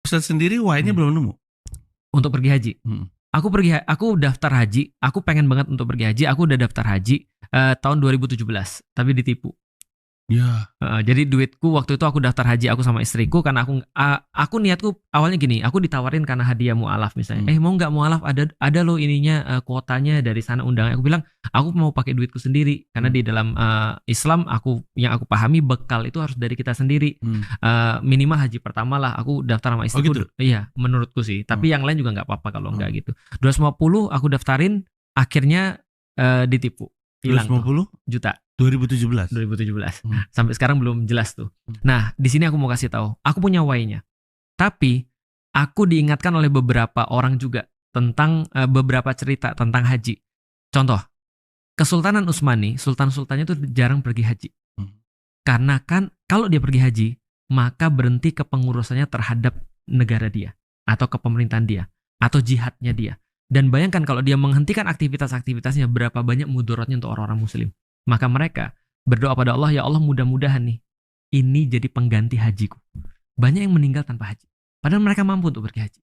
Ustadz sendiri why-nya belum nemu. Untuk pergi haji. Aku daftar haji, aku pengen banget untuk pergi haji, aku udah daftar haji tahun 2017, tapi ditipu. Ya. Jadi duitku waktu itu aku daftar haji aku sama istriku karena aku niatku awalnya gini, aku ditawarin karena hadiah mualaf misalnya. Mau nggak mualaf ada lo ininya kuotanya dari sana undangan. Aku bilang aku mau pakai duitku sendiri karena di dalam Islam yang aku pahami bekal itu harus dari kita sendiri. Minimal haji pertama lah aku daftar sama istriku. Gitu? Iya, menurutku sih. Tapi yang lain juga nggak apa-apa kalau nggak gitu. 250 aku daftarin, akhirnya ditipu. Hilang 250 juta. 2017. Sampai sekarang belum jelas tuh. Nah, di sini aku mau kasih tahu, aku punya why-nya. Tapi aku diingatkan oleh beberapa orang juga tentang beberapa cerita tentang haji. Contoh, Kesultanan Utsmani, sultan-sultannya tuh jarang pergi haji. Karena kan kalau dia pergi haji, maka berhenti kepengurusannya terhadap negara dia atau kepemerintahan dia atau jihadnya dia. Dan bayangkan kalau dia menghentikan aktivitas-aktivitasnya, berapa banyak mudaratnya untuk orang-orang muslim. Maka mereka berdoa pada Allah, ya Allah mudah-mudahan nih ini jadi pengganti hajiku. Banyak yang meninggal tanpa haji. Padahal mereka mampu untuk pergi haji.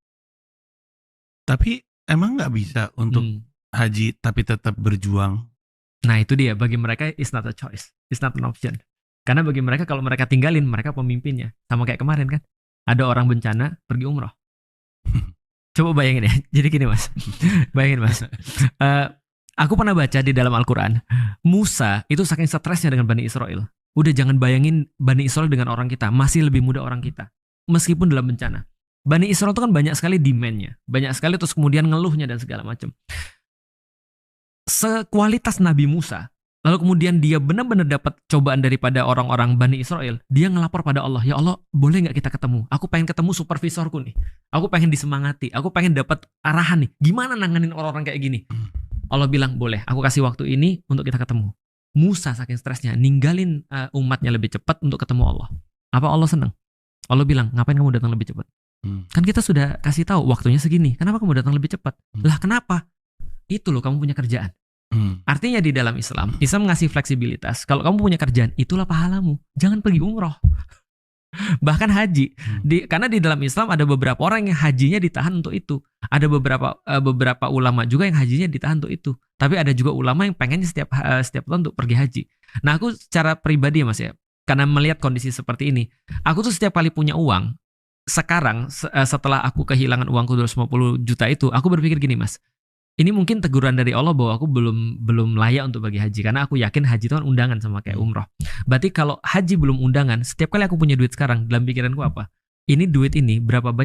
Tapi emang nggak bisa untuk haji tapi tetap berjuang? Nah itu dia, bagi mereka it's not a choice, it's not an option. Karena bagi mereka kalau mereka tinggalin, mereka pemimpinnya. Sama kayak kemarin kan, ada orang bencana pergi umroh. Coba bayangin ya, jadi gini mas, bayangin mas. Aku pernah baca di dalam Al-Quran, Musa itu saking stresnya dengan Bani Israel. Udah jangan bayangin Bani Israel dengan orang kita, masih lebih muda orang kita. Meskipun dalam bencana. Bani Israel itu kan banyak sekali demand-nya. Banyak sekali terus kemudian ngeluhnya dan segala macam. Sekualitas Nabi Musa, lalu kemudian dia benar-benar dapat cobaan daripada orang-orang Bani Israel, dia ngelapor pada Allah, ya Allah boleh gak kita ketemu? Aku pengen ketemu supervisorku nih. Aku pengen disemangati, aku pengen dapat arahan nih. Gimana nanganin orang-orang kayak gini? Allah bilang, boleh, aku kasih waktu ini untuk kita ketemu. Musa saking stresnya, ninggalin umatnya lebih cepat untuk ketemu Allah. Apa Allah senang? Allah bilang, ngapain kamu datang lebih cepat? Kan kita sudah kasih tahu waktunya segini, kenapa kamu datang lebih cepat? Lah kenapa? Itu loh kamu punya kerjaan. Artinya di dalam Islam ngasih fleksibilitas. Kalau kamu punya kerjaan, itulah pahalamu. Jangan pergi umroh. Bahkan haji, karena di dalam Islam ada beberapa orang yang hajinya ditahan untuk itu. Ada beberapa ulama juga yang hajinya ditahan untuk itu. Tapi ada juga ulama yang pengennya setiap tahun untuk pergi haji. Nah aku secara pribadi ya mas ya, karena melihat kondisi seperti ini, aku tuh setiap kali punya uang, sekarang setelah aku kehilangan uangku 250 juta itu, aku berpikir gini mas, ini mungkin teguran dari Allah bahwa aku belum layak untuk bagi haji, karena aku yakin haji itu kan undangan sama kayak umroh. Berarti kalau haji belum undangan, setiap kali aku punya duit sekarang, dalam pikiranku apa? Ini duit ini berapa banyak